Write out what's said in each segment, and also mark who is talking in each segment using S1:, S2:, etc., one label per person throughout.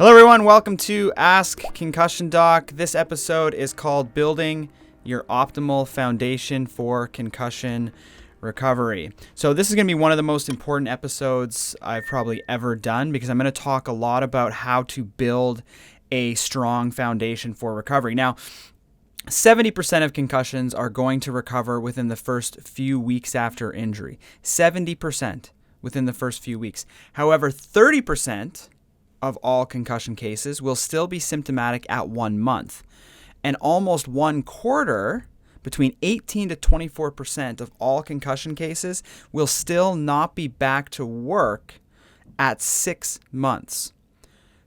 S1: Hello everyone, welcome to Ask Concussion Doc. This episode is called Building Your Optimal Foundation for Concussion Recovery. So this is going to be one of the most important episodes I've probably ever done because I'm going to talk a lot about how to build a strong foundation for recovery. Now, 70% of concussions are going to recover within the first few weeks after injury. 70% within the first few weeks. However, 30% of all concussion cases will still be symptomatic at 1 month. And almost 1/4, between 18 to 24% of all concussion cases will still not be back to work at 6 months.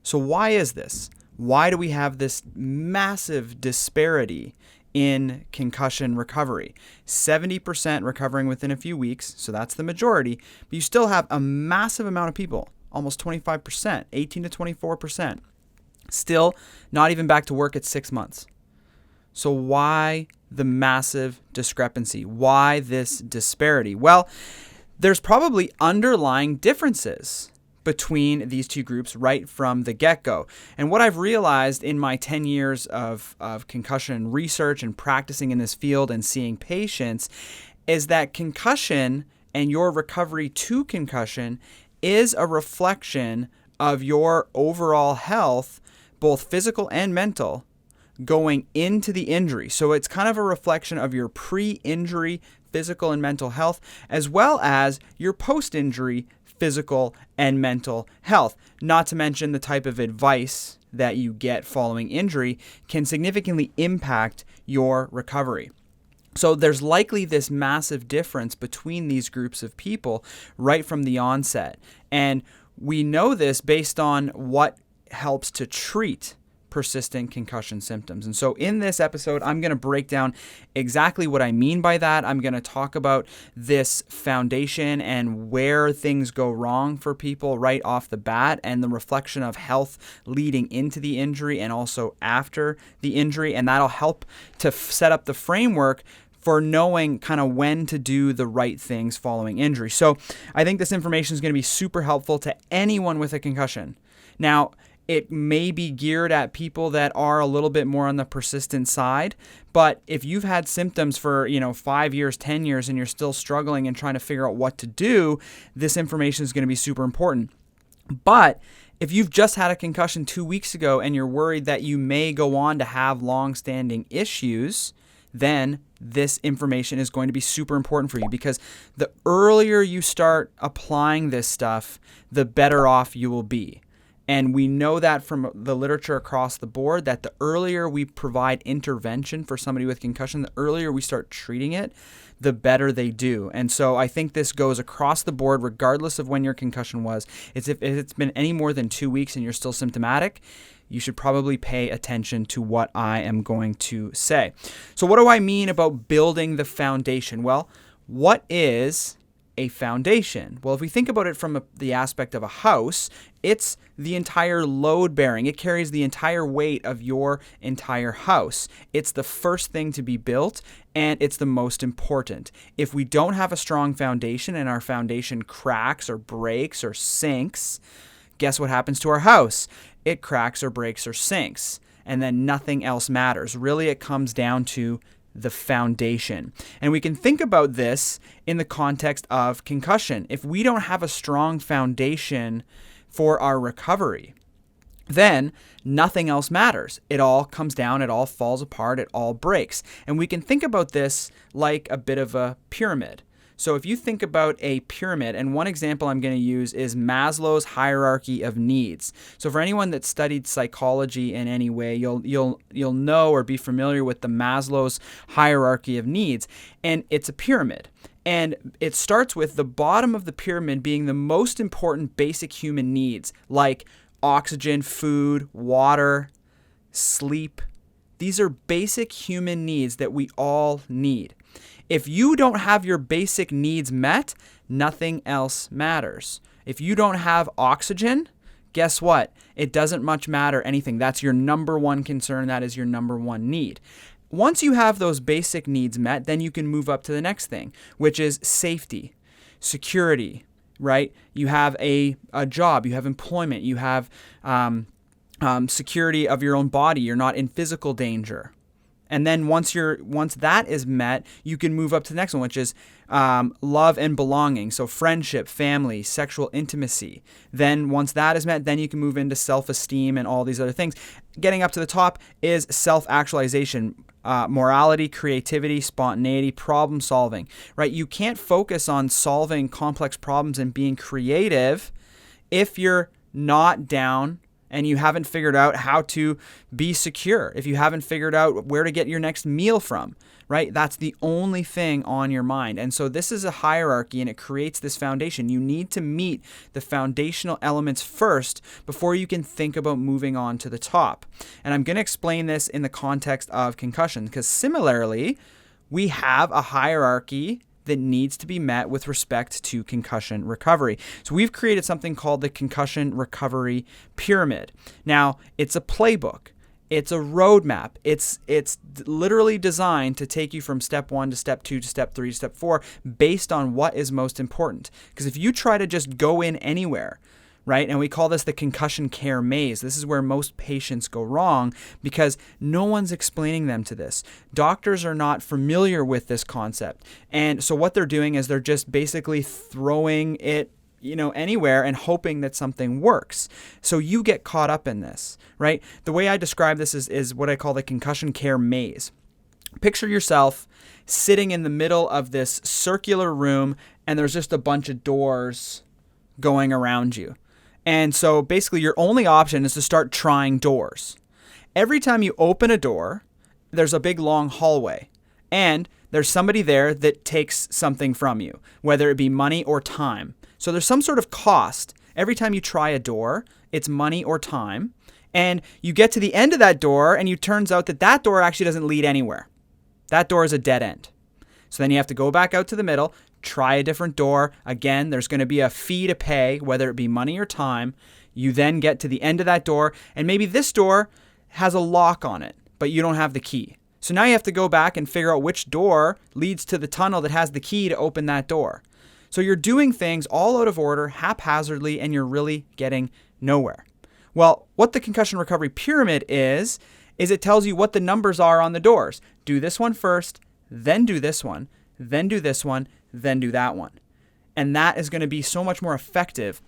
S1: So why is this? Why do we have this massive disparity in concussion recovery? 70% recovering within a few weeks, so that's the majority, but you still have a massive amount of people, almost 25%, 18 to 24%, still not even back to work at 6 months. So why the massive discrepancy? Why this disparity? Well, there's probably underlying differences between these two groups right from the get-go. And what I've realized in my 10 years of concussion research and practicing in this field and seeing patients is that concussion and your recovery to concussion is a reflection of your overall health, both physical and mental, going into the injury. So it's kind of a reflection of your pre-injury physical and mental health, as well as your post-injury physical and mental health. Not to mention the type of advice that you get following injury can significantly impact your recovery. So there's likely this massive difference between these groups of people right from the onset. And we know this based on what helps to treat persistent concussion symptoms. And so in this episode, I'm going to break down exactly what I mean by that. I'm going to talk about this foundation and where things go wrong for people right off the bat and the reflection of health leading into the injury and also after the injury. And that'll help to set up the framework for knowing kind of when to do the right things following injury. So I think this information is going to be super helpful to anyone with a concussion. Now, it may be geared at people that are a little bit more on the persistent side, but if you've had symptoms for 5 years, 10 years, and you're still struggling and trying to figure out what to do, this information is going to be super important. But if you've just had a concussion 2 weeks ago and you're worried that you may go on to have long-standing issues, then this information is going to be super important for you because the earlier you start applying this stuff, the better off you will be. And we know that from the literature across the board that the earlier we provide intervention for somebody with concussion, the earlier we start treating it, the better they do. And so I think this goes across the board regardless of when your concussion was. If it's been any more than 2 weeks and you're still symptomatic, you should probably pay attention to what I am going to say. So what do I mean about building the foundation? Well, what is a foundation? Well, if we think about it from the aspect of a house, it's the entire load bearing. It carries the entire weight of your entire house. It's the first thing to be built, and it's the most important. If we don't have a strong foundation and our foundation cracks or breaks or sinks, guess what happens to our house? It cracks or breaks or sinks, and then nothing else matters. Really, it comes down to the foundation. And we can think about this in the context of concussion. If we don't have a strong foundation for our recovery, then nothing else matters. It all comes down, it all falls apart, it all breaks. And we can think about this like a bit of a pyramid. So if you think about a pyramid, and one example I'm going to use is Maslow's hierarchy of needs. So for anyone that studied psychology in any way, you'll know or be familiar with the Maslow's hierarchy of needs, and it's a pyramid. And it starts with the bottom of the pyramid being the most important basic human needs, like oxygen, food, water, sleep. These are basic human needs that we all need. If you don't have your basic needs met, nothing else matters. If you don't have oxygen, guess what? It doesn't much matter anything. That's your number one concern. That is your number one need. Once you have those basic needs met, then you can move up to the next thing, which is safety, security, right? You have a job, you have employment, you have security of your own body. You're not in physical danger. And then once that is met, you can move up to the next one, which is love and belonging. So friendship, family, sexual intimacy. Then once that is met, then you can move into self-esteem and all these other things. Getting up to the top is self-actualization, morality, creativity, spontaneity, problem solving, right? You can't focus on solving complex problems and being creative if you're not down and you haven't figured out how to be secure, if you haven't figured out where to get your next meal from, right? That's the only thing on your mind. And so this is a hierarchy, and it creates this foundation. You need to meet the foundational elements first before you can think about moving on to the top. And I'm going to explain this in the context of concussion, because similarly, we have a hierarchy that needs to be met with respect to concussion recovery. So we've created something called the Concussion Recovery Pyramid. Now, it's a playbook. It's a roadmap. It's literally designed to take you from step 1 to step 2 to step 3 to step 4 based on what is most important. Because if you try to just go in anywhere, right? And we call this the concussion care maze. This is where most patients go wrong because no one's explaining them to this. Doctors are not familiar with this concept. And so what they're doing is they're just basically throwing it anywhere and hoping that something works. So you get caught up in this, right? The way I describe this is what I call the concussion care maze. Picture yourself sitting in the middle of this circular room and there's just a bunch of doors going around you. And so basically your only option is to start trying doors. Every time you open a door, there's a big long hallway and there's somebody there that takes something from you, whether it be money or time. So there's some sort of cost. Every time you try a door, it's money or time. And you get to the end of that door and it turns out that door actually doesn't lead anywhere. That door is a dead end. So then you have to go back out to the middle, try a different door. Again, there's going to be a fee to pay, whether it be money or time. You then get to the end of that door, and maybe this door has a lock on it, but you don't have the key. So now you have to go back and figure out which door leads to the tunnel that has the key to open that door. So you're doing things all out of order, haphazardly, and you're really getting nowhere. Well, what the concussion recovery pyramid is it tells you what the numbers are on the doors. Do this one first, then do this one, then do this one, then do that one. And that is going to be so much more effective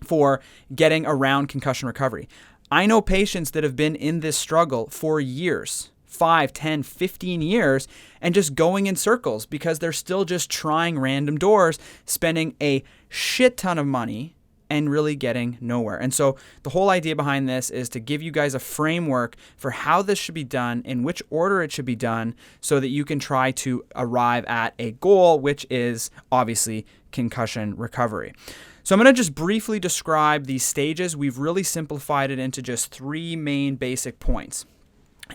S1: for getting around concussion recovery. I know patients that have been in this struggle for years, 5, 10, 15 years, and just going in circles because they're still just trying random doors, spending a shit ton of money and really getting nowhere. And so the whole idea behind this is to give you guys a framework for how this should be done, in which order it should be done, so that you can try to arrive at a goal, which is obviously concussion recovery. So I'm going to just briefly describe these stages. We've really simplified it into just 3 main basic points.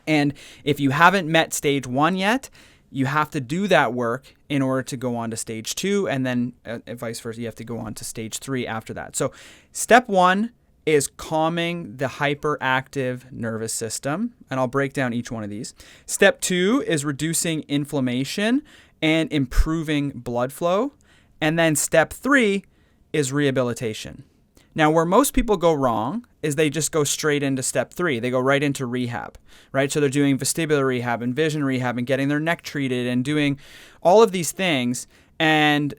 S1: And if you haven't met stage 1 yet, you have to do that work in order to go on to stage 2, and then vice versa, you have to go on to stage 3 after that. So step 1 is calming the hyperactive nervous system, and I'll break down each one of these. Step 2 is reducing inflammation and improving blood flow. And then step 3 is rehabilitation. Now, where most people go wrong is they just go straight into step 3. They go right into rehab, right? So they're doing vestibular rehab and vision rehab and getting their neck treated and doing all of these things and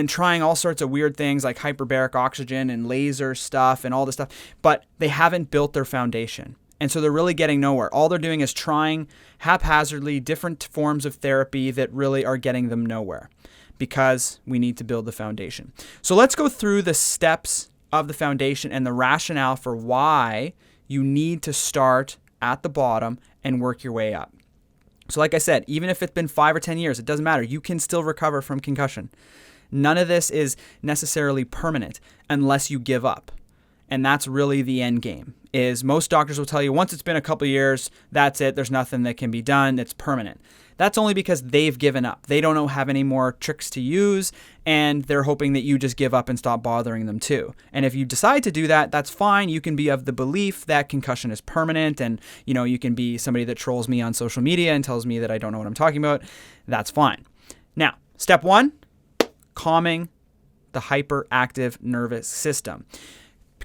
S1: trying all sorts of weird things like hyperbaric oxygen and laser stuff and all this stuff, but they haven't built their foundation. And so they're really getting nowhere. All they're doing is trying haphazardly different forms of therapy that really are getting them nowhere because we need to build the foundation. So let's go through the steps of the foundation and the rationale for why you need to start at the bottom and work your way up. So like I said, even if it's been 5 or 10 years, it doesn't matter. You can still recover from concussion. None of this is necessarily permanent unless you give up. And that's really the end game. Is most doctors will tell you once it's been a couple of years, that's it. There's nothing that can be done. It's permanent. That's only because they've given up. They don't have any more tricks to use, and they're hoping that you just give up and stop bothering them too. And if you decide to do that, that's fine. You can be of the belief that concussion is permanent, and you can be somebody that trolls me on social media and tells me that I don't know what I'm talking about. That's fine. Now, step 1, calming the hyperactive nervous system.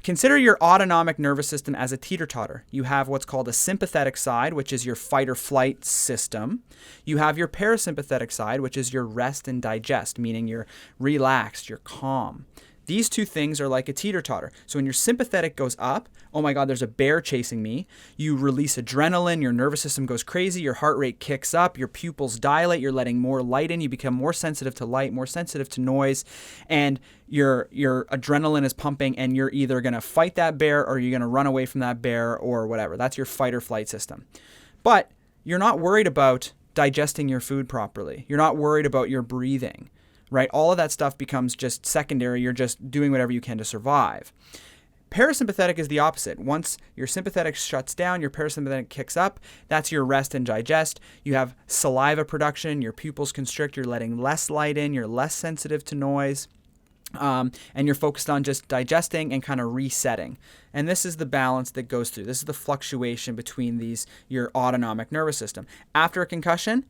S1: consider your autonomic nervous system as a teeter-totter. You have what's called a sympathetic side, which is your fight or flight system. You have your parasympathetic side, which is your rest and digest, meaning you're relaxed, you're calm. These two things are like a teeter-totter. So when your sympathetic goes up, oh my God, there's a bear chasing me, you release adrenaline, your nervous system goes crazy, your heart rate kicks up, your pupils dilate, you're letting more light in, you become more sensitive to light, more sensitive to noise, and your adrenaline is pumping, and you're either going to fight that bear or you're going to run away from that bear or whatever. That's your fight or flight system. But you're not worried about digesting your food properly. You're not worried about your breathing. Right? All of that stuff becomes just secondary. You're just doing whatever you can to survive. Parasympathetic is the opposite. Once your sympathetic shuts down, your parasympathetic kicks up. That's your rest and digest. You have saliva production. Your pupils constrict. You're letting less light in. You're less sensitive to noise. And you're focused on just digesting and kind of resetting. And this is the balance that goes through. This is the fluctuation between your autonomic nervous system. After a concussion,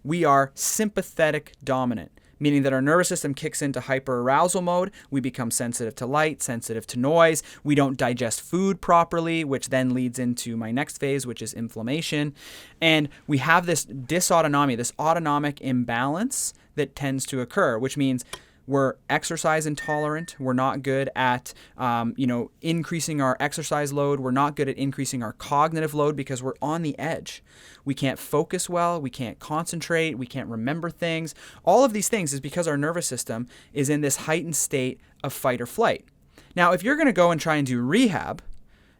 S1: we are sympathetic dominant, meaning that our nervous system kicks into hyperarousal mode. We become sensitive to light, sensitive to noise. We don't digest food properly, which then leads into my next phase, which is inflammation. And we have this dysautonomy, this autonomic imbalance that tends to occur, which means we're exercise intolerant. We're not good at, increasing our exercise load. We're not good at increasing our cognitive load because we're on the edge. We can't focus well. We can't concentrate. We can't remember things. All of these things is because our nervous system is in this heightened state of fight or flight. Now, if you're going to go and try and do rehab,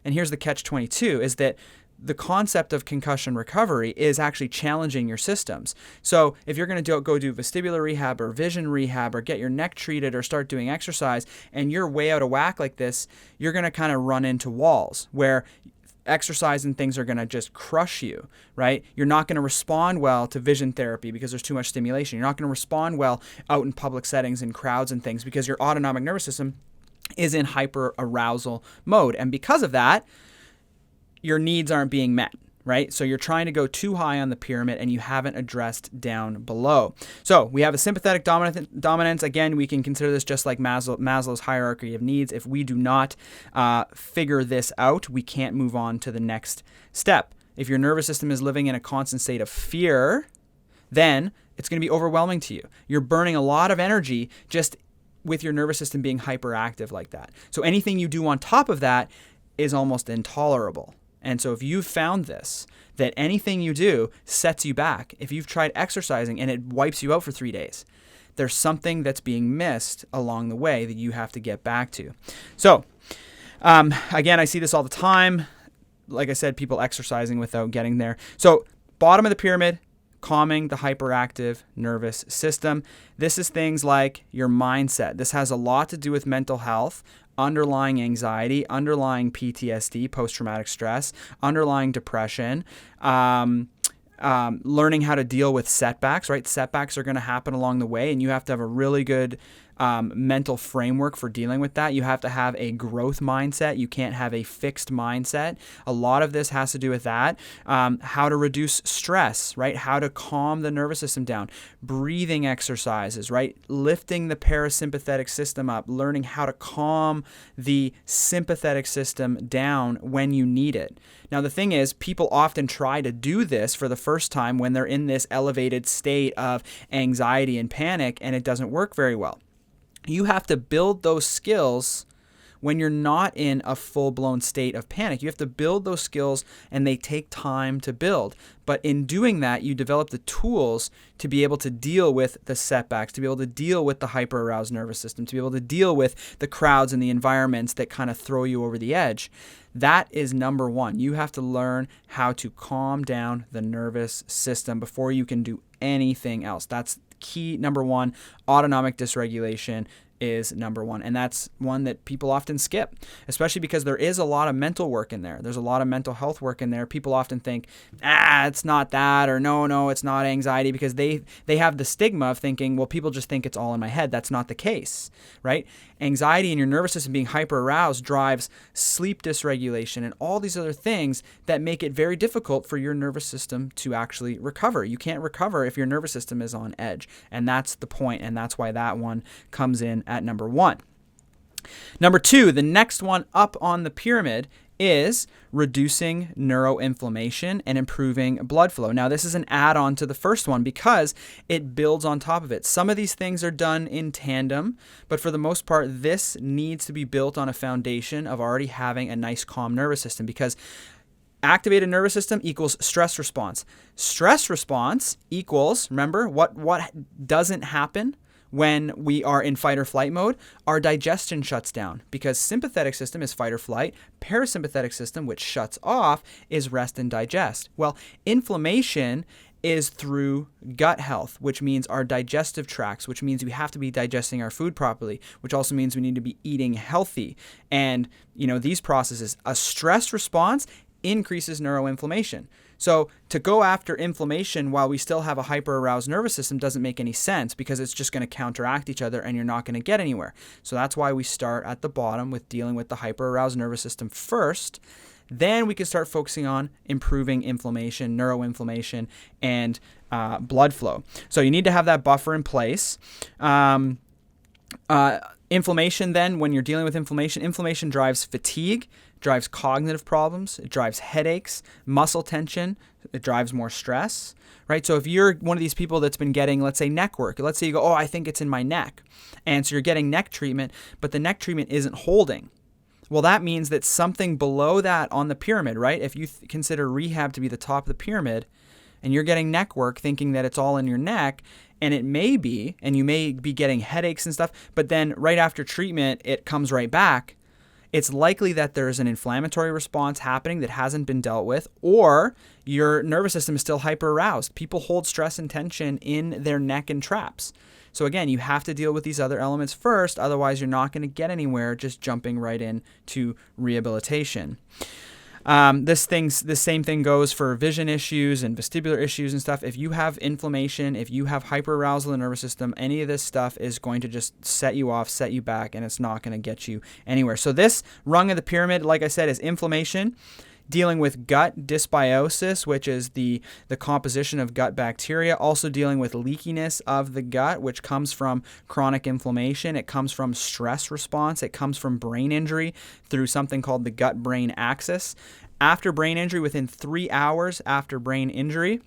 S1: and here's the catch-22, is that the concept of concussion recovery is actually challenging your systems. So if you're going to go do vestibular rehab or vision rehab or get your neck treated or start doing exercise and you're way out of whack like this, you're going to kind of run into walls where exercise and things are going to just crush you, right? You're not going to respond well to vision therapy because there's too much stimulation. You're not going to respond well out in public settings and crowds and things because your autonomic nervous system is in hyperarousal mode. And because of that, your needs aren't being met, right? So you're trying to go too high on the pyramid and you haven't addressed down below. So we have a sympathetic dominance. Again, we can consider this just like Maslow's hierarchy of needs. If we do not figure this out, we can't move on to the next step. If your nervous system is living in a constant state of fear, then it's going to be overwhelming to you. You're burning a lot of energy just with your nervous system being hyperactive like that. So anything you do on top of that is almost intolerable. And so if you've found this, that anything you do sets you back, if you've tried exercising and it wipes you out for 3 days, there's something that's being missed along the way that you have to get back to. So, again, I see this all the time. Like I said, people exercising without getting there. So, bottom of the pyramid, calming the hyperactive nervous system. This is things like your mindset. This has a lot to do with mental health, underlying anxiety, underlying PTSD, post-traumatic stress, underlying depression, learning how to deal with setbacks, right? Setbacks are going to happen along the way, and you have to have a really good mental framework for dealing with that. You have to have a growth mindset. You can't have a fixed mindset. A lot of this has to do with that. How to reduce stress, right? How to calm the nervous system down. Breathing exercises, right? Lifting the parasympathetic system up. Learning how to calm the sympathetic system down when you need it. Now, the thing is, people often try to do this for the first time when they're in this elevated state of anxiety and panic, and it doesn't work very well. You have to build those skills when you're not in a full-blown state of panic. You have to build those skills, and they take time to build. But in doing that, you develop the tools to be able to deal with the setbacks, to be able to deal with the hyper-aroused nervous system, to be able to deal with the crowds and the environments that kind of throw you over the edge. That is number one. You have to learn how to calm down the nervous system before you can do anything else. That's key number one. Autonomic dysregulation is number one. And that's one that people often skip, especially because there is a lot of mental work in there. There's a lot of mental health work in there. People often think, it's not that, or no, it's not anxiety, because they have the stigma of thinking, well, people just think it's all in my head. That's not the case, right? Anxiety and your nervous system being hyper aroused drives sleep dysregulation and all these other things that make it very difficult for your nervous system to actually recover. You can't recover if your nervous system is on edge. And that's the point, and that's why that one comes in at number one. Number 2, the next one up on the pyramid is reducing neuroinflammation and improving blood flow. Now, this is an add-on to the first one because it builds on top of it. Some of these things are done in tandem, but for the most part, this needs to be built on a foundation of already having a nice calm nervous system, because activated nervous system equals stress response. Stress response equals, remember, what doesn't happen when we are in fight or flight mode? Our digestion shuts down, because sympathetic system is fight or flight. Parasympathetic system, which shuts off, is rest and digest. Well, inflammation is through gut health, which means our digestive tracts, which means we have to be digesting our food properly, which also means we need to be eating healthy. And, these processes, a stress response increases neuroinflammation. So to go after inflammation while we still have a hyper-aroused nervous system doesn't make any sense, because it's just going to counteract each other and you're not going to get anywhere. So that's why we start at the bottom with dealing with the hyper-aroused nervous system first. Then we can start focusing on improving inflammation, neuroinflammation, and blood flow. So you need to have that buffer in place. Inflammation then, when you're dealing with inflammation drives fatigue, drives cognitive problems, it drives headaches, muscle tension, it drives more stress, right? So if you're one of these people that's been getting, let's say, neck work, let's say you go, I think it's in my neck. And so you're getting neck treatment, but the neck treatment isn't holding. Well, that means that something below that on the pyramid, right? If you consider rehab to be the top of the pyramid, and you're getting neck work thinking that it's all in your neck, and it may be, and you may be getting headaches and stuff, but then right after treatment, it comes right back. It's likely that there's an inflammatory response happening that hasn't been dealt with, or your nervous system is still hyper-aroused. People hold stress and tension in their neck and traps. So again, you have to deal with these other elements first, otherwise you're not going to get anywhere just jumping right into rehabilitation. This same thing goes for vision issues and vestibular issues and stuff. If you have inflammation, if you have hyperarousal in the nervous system, any of this stuff is going to just set you off, set you back, and it's not going to get you anywhere. So this rung of the pyramid, like I said, is inflammation, dealing with gut dysbiosis, which is the composition of gut bacteria, also dealing with leakiness of the gut, which comes from chronic inflammation. It comes from stress response. It comes from brain injury through something called the gut-brain axis. After brain injury, within 3 hours after brain injury,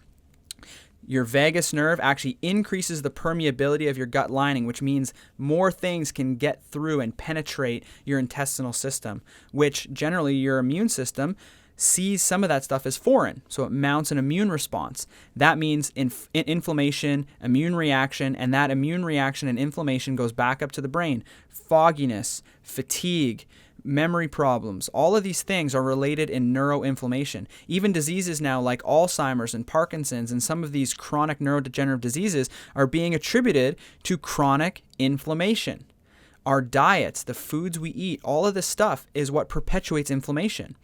S1: your vagus nerve actually increases the permeability of your gut lining, which means more things can get through and penetrate your intestinal system, which generally your immune system sees some of that stuff as foreign, so it mounts an immune response. That means inflammation, immune reaction, and that immune reaction and inflammation goes back up to the brain. Fogginess, fatigue, memory problems, all of these things are related in neuroinflammation. Even diseases now like Alzheimer's and Parkinson's and some of these chronic neurodegenerative diseases are being attributed to chronic inflammation. Our diets, the foods we eat, all of this stuff is what perpetuates inflammation.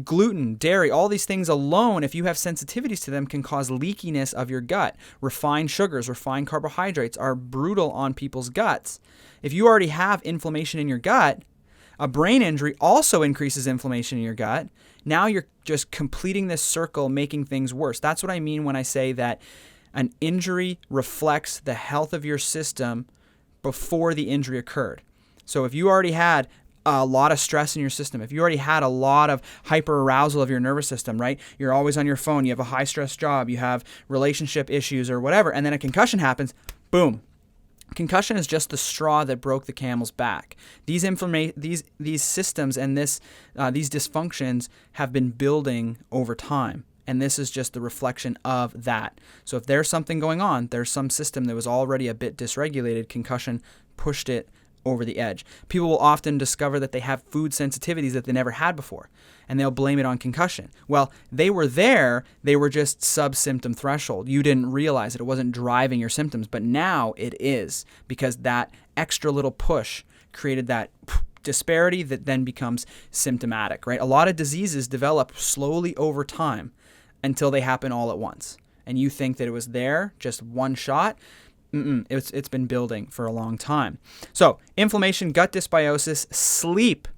S1: Gluten, dairy, all these things alone, if you have sensitivities to them, can cause leakiness of your gut. Refined sugars, refined carbohydrates are brutal on people's guts. If you already have inflammation in your gut, a brain injury also increases inflammation in your gut. Now you're just completing this circle, making things worse. That's what I mean when I say that an injury reflects the health of your system before the injury occurred. So if you already had a lot of stress in your system, if you already had a lot of hyperarousal of your nervous system, right? You're always on your phone, you have a high stress job, you have relationship issues or whatever, and then a concussion happens, boom. Concussion is just the straw that broke the camel's back. These systems and these dysfunctions have been building over time. And this is just the reflection of that. So if there's something going on, there's some system that was already a bit dysregulated, concussion pushed it over the edge. People will often discover that they have food sensitivities that they never had before, and they'll blame it on concussion. Well, they were there, they were just sub-symptom threshold. You didn't realize it wasn't driving your symptoms, but now it is, because that extra little push created that disparity that then becomes symptomatic, right? A lot of diseases develop slowly over time until they happen all at once. And you think that it was there, just one shot. It's been building for a long time. So inflammation, gut dysbiosis, sleep,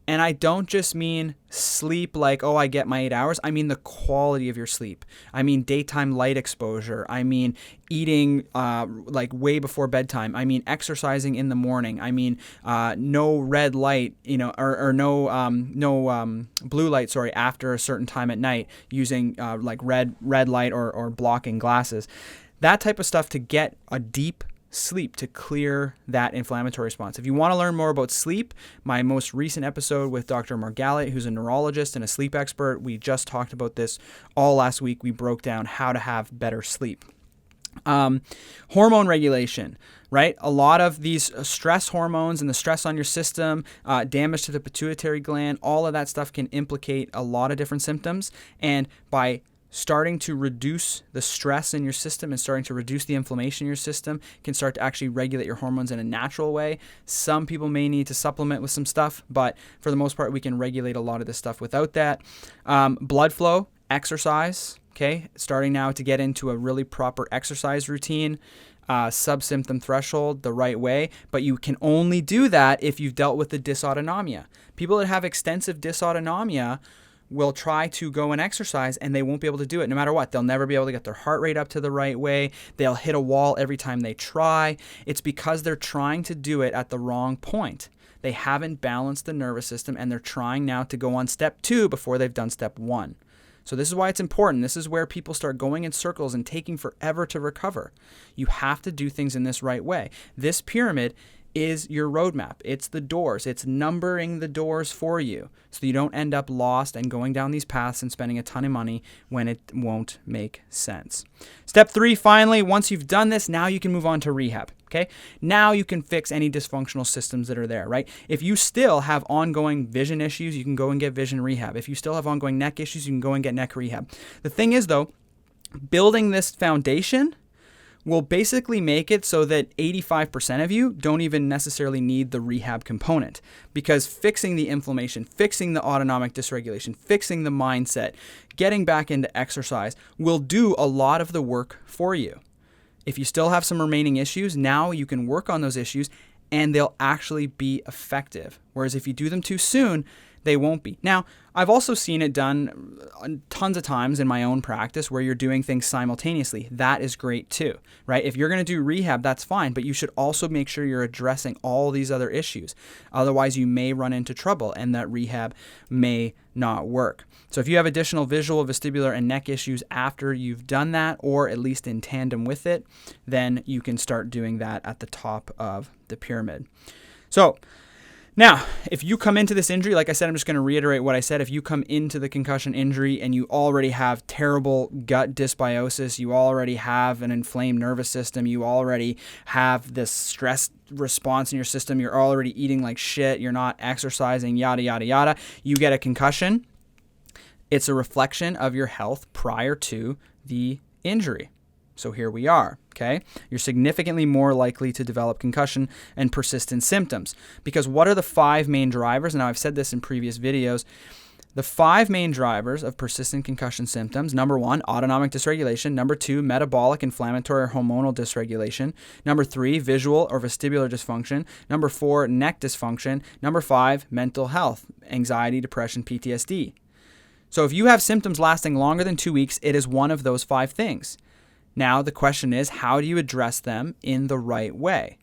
S1: And I don't just mean sleep like, oh, I get my 8 hours. I mean the quality of your sleep. I mean daytime light exposure. I mean eating like way before bedtime. I mean exercising in the morning. I mean no red light, or no blue light, sorry, after a certain time at night using like red light or blocking glasses. That type of stuff to get a deep sleep to clear that inflammatory response. If you want to learn more about sleep, my most recent episode with Dr. Margalit, who's a neurologist and a sleep expert, we just talked about this all last week. We broke down how to have better sleep. Hormone regulation, right? A lot of these stress hormones and the stress on your system, damage to the pituitary gland, all of that stuff can implicate a lot of different symptoms. And by starting to reduce the stress in your system and starting to reduce the inflammation in your system can start to actually regulate your hormones in a natural way. Some people may need to supplement with some stuff, but for the most part, we can regulate a lot of this stuff without that. Blood flow, exercise, okay? Starting now to get into a really proper exercise routine, sub-symptom threshold the right way, but you can only do that if you've dealt with the dysautonomia. People that have extensive dysautonomia will try to go and exercise and they won't be able to do it no matter what. They'll never be able to get their heart rate up to the right way. They'll hit a wall every time they try. It's because they're trying to do it at the wrong point. They haven't balanced the nervous system and they're trying now to go on step 2 before they've done step 1. So this is why it's important. This is where people start going in circles and taking forever to recover. You have to do things in this right way. This pyramid is your roadmap. It's the doors. It's numbering the doors for you so you don't end up lost and going down these paths and spending a ton of money when it won't make sense. Step 3, finally, once you've done this, now you can move on to rehab. Okay? Now you can fix any dysfunctional systems that are there, right? If you still have ongoing vision issues, you can go and get vision rehab. If you still have ongoing neck issues, you can go and get neck rehab. The thing is, though, building this foundation will basically make it so that 85% of you don't even necessarily need the rehab component, because fixing the inflammation, fixing the autonomic dysregulation, fixing the mindset, getting back into exercise will do a lot of the work for you. If you still have some remaining issues, now you can work on those issues and they'll actually be effective. Whereas if you do them too soon, they won't be. Now, I've also seen it done tons of times in my own practice where you're doing things simultaneously. That is great too, right? If you're going to do rehab, that's fine, but you should also make sure you're addressing all these other issues. Otherwise, you may run into trouble and that rehab may not work. So if you have additional visual, vestibular, and neck issues after you've done that, or at least in tandem with it, then you can start doing that at the top of the pyramid. So now, if you come into this injury, like I said, I'm just going to reiterate what I said. If you come into the concussion injury and you already have terrible gut dysbiosis, you already have an inflamed nervous system, you already have this stress response in your system, you're already eating like shit, you're not exercising, yada, yada, yada, you get a concussion, it's a reflection of your health prior to the injury. So here we are, okay? You're significantly more likely to develop concussion and persistent symptoms. Because what are the 5 main drivers? Now, I've said this in previous videos. The 5 main drivers of persistent concussion symptoms: number 1, autonomic dysregulation; number 2, metabolic, inflammatory, or hormonal dysregulation; number 3, visual or vestibular dysfunction; number 4, neck dysfunction; number 5, mental health, anxiety, depression, PTSD. So if you have symptoms lasting longer than 2 weeks, it is one of those 5 things. Now, the question is, how do you address them in the right way,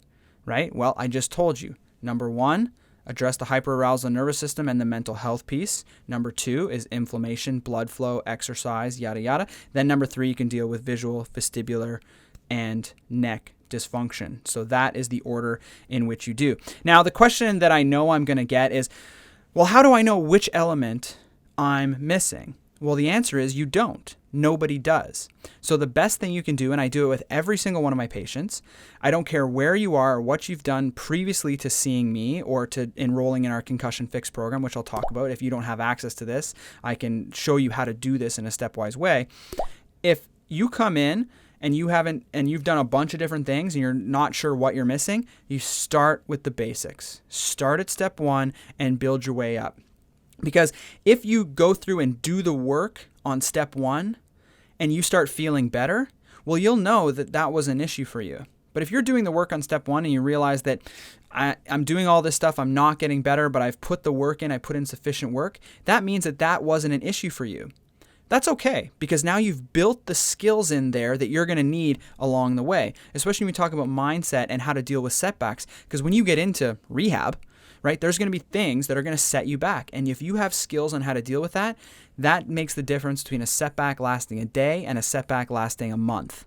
S1: right? Well, I just told you. Number 1, address the hyperarousal nervous system and the mental health piece. Number 2 is inflammation, blood flow, exercise, yada, yada. Then number 3, you can deal with visual, vestibular, and neck dysfunction. So that is the order in which you do. Now, the question that I know I'm going to get is, well, how do I know which element I'm missing? Well, the answer is you don't. Nobody does. So the best thing you can do, and I do it with every single one of my patients, I don't care where you are or what you've done previously to seeing me or to enrolling in our Concussion Fix program, which I'll talk about. If you don't have access to this, I can show you how to do this in a stepwise way. If you come in and you've done a bunch of different things and you're not sure what you're missing, you start with the basics. Start at step 1 and build your way up. Because if you go through and do the work on step 1 and you start feeling better, well, you'll know that that was an issue for you. But if you're doing the work on step 1 and you realize that I'm doing all this stuff, I'm not getting better, but I've put the work in, I put in sufficient work, that means that wasn't an issue for you. That's okay, because now you've built the skills in there that you're going to need along the way, especially when we talk about mindset and how to deal with setbacks. Because when you get into rehab, right, there's going to be things that are going to set you back. And if you have skills on how to deal with that, that makes the difference between a setback lasting a day and a setback lasting a month.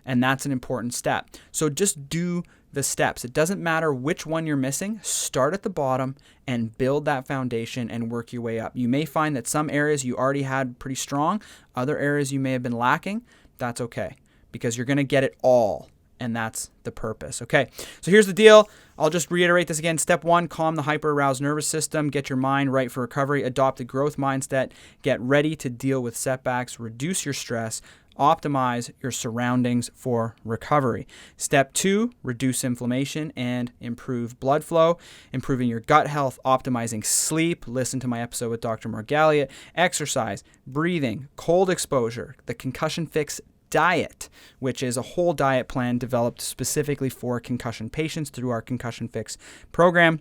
S1: And that's an important step. So just do the steps. It doesn't matter which one you're missing. Start at the bottom and build that foundation and work your way up. You may find that some areas you already had pretty strong, other areas you may have been lacking. That's okay, because you're going to get it all. And that's the purpose. Okay, so here's the deal. I'll just reiterate this again. Step 1, calm the hyper-aroused nervous system. Get your mind right for recovery. Adopt a growth mindset. Get ready to deal with setbacks. Reduce your stress. Optimize your surroundings for recovery. Step 2, reduce inflammation and improve blood flow. Improving your gut health, optimizing sleep. Listen to my episode with Dr. Margalliot. Exercise, breathing, cold exposure, the Concussion Fix diet, which is a whole diet plan developed specifically for concussion patients through our Concussion Fix program.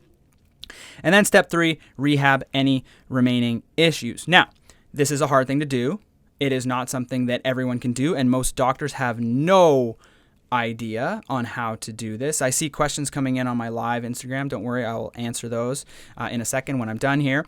S1: And then step 3, rehab any remaining issues. Now, this is a hard thing to do. It is not something that everyone can do, and most doctors have no idea on how to do this. I see questions coming in on my live Instagram. Don't worry, I'll answer those in a second when I'm done here.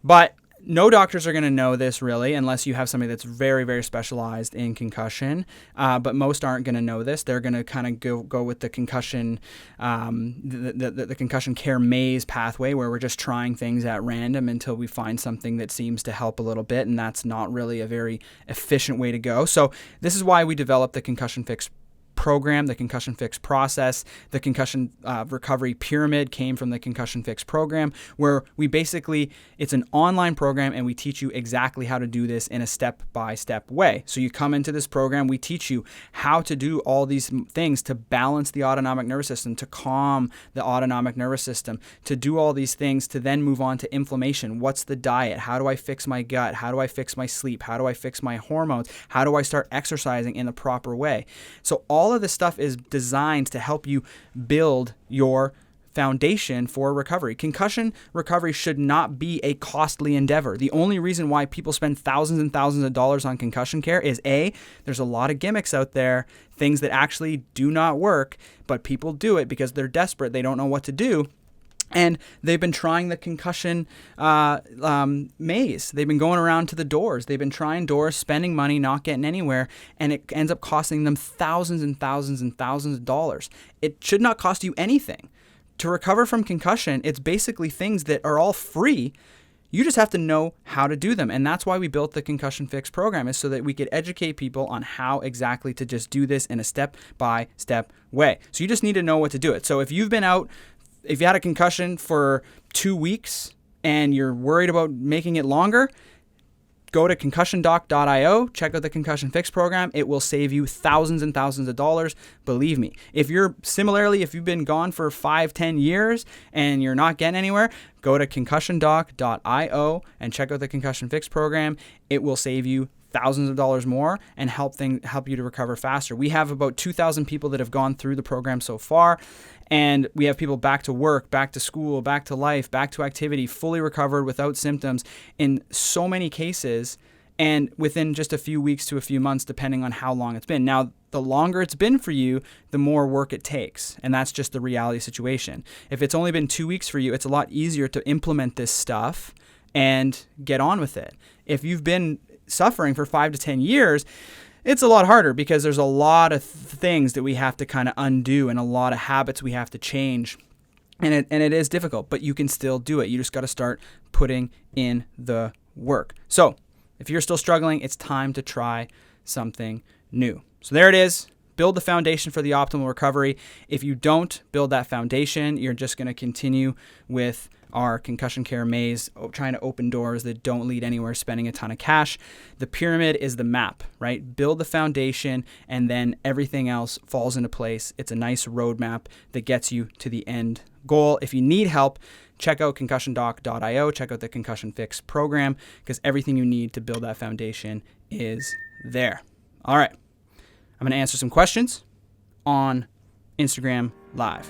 S1: But no doctors are going to know this really, unless you have somebody that's very, very specialized in concussion. But most aren't going to know this. They're going to kind of go with the concussion, the concussion care maze pathway, where we're just trying things at random until we find something that seems to help a little bit, and that's not really a very efficient way to go. So this is why we developed the Concussion Fix program, the Concussion Fix process. The concussion recovery pyramid came from the Concussion Fix program, where it's an online program and we teach you exactly how to do this in a step-by-step way. So you come into this program, we teach you how to do all these things to balance the autonomic nervous system, to calm the autonomic nervous system, to do all these things, to then move on to inflammation. What's the diet? How do I fix my gut? How do I fix my sleep? How do I fix my hormones? How do I start exercising in the proper way? So all of this stuff is designed to help you build your foundation for recovery. Concussion recovery should not be a costly endeavor. The only reason why people spend thousands and thousands of dollars on concussion care is there's a lot of gimmicks out there, things that actually do not work, but people do it because they're desperate. They don't know what to do. And they've been trying the concussion maze. They've been going around to the doors. They've been trying doors, spending money, not getting anywhere, and it ends up costing them thousands and thousands and thousands of dollars. It should not cost you anything. To recover from concussion, it's basically things that are all free. You just have to know how to do them. And that's why we built the Concussion Fix program, is so that we could educate people on how exactly to just do this in a step-by-step way. So you just need to know what to do it. So if you had a concussion for 2 weeks and you're worried about making it longer, go to concussiondoc.io, check out the Concussion Fix program. It will save you thousands and thousands of dollars. Believe me. If you've been gone for 5-10 years and you're not getting anywhere, go to concussiondoc.io and check out the Concussion Fix program. It will save you thousands of dollars more and help you to recover faster. We have about 2,000 people that have gone through the program so far, and we have people back to work, back to school, back to life, back to activity, fully recovered without symptoms in so many cases, and within just a few weeks to a few months, depending on how long it's been. Now, the longer it's been for you, the more work it takes, and that's just the reality situation. If it's only been 2 weeks for you, it's a lot easier to implement this stuff and get on with it. If you've been suffering for 5 to 10 years, it's a lot harder, because there's a lot of things that we have to kind of undo and a lot of habits we have to change. And it is difficult, but you can still do it. You just got to start putting in the work. So if you're still struggling, it's time to try something new. So there it is. Build the foundation for the optimal recovery. If you don't build that foundation, you're just going to continue with our concussion care maze, trying to open doors that don't lead anywhere, spending a ton of cash. The pyramid is the map, right? Build the foundation, and then everything else falls into place. It's a nice roadmap that gets you to the end goal. If you need help, check out concussiondoc.io, check out the Concussion Fix program, because everything you need to build that foundation is there. All right. I'm going to answer some questions on Instagram Live.